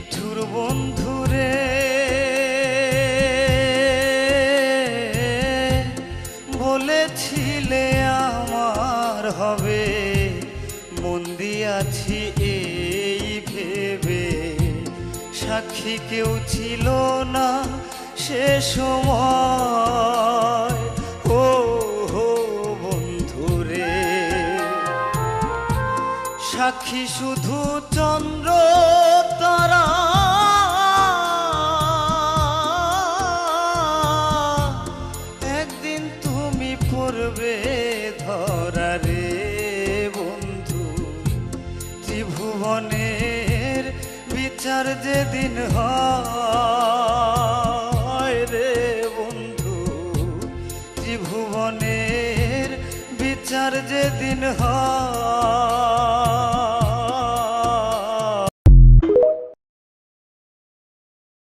নিঠুর বন্ধুরে বলেছিলে আমার হবে, মন দিয়াছি এই ভেবে, সাক্ষী কেউ ছিল না সে সময়। ও হো বন্ধুরে, সাক্ষী শুধু চন্দ্র তারা, একদিন তুমি পড়বে ধরা রে বন্ধু। ত্রিভুবনের বিচার যেদিন হয় রে বন্ধু, ত্রিভুবনের বিচার যেদিন হয়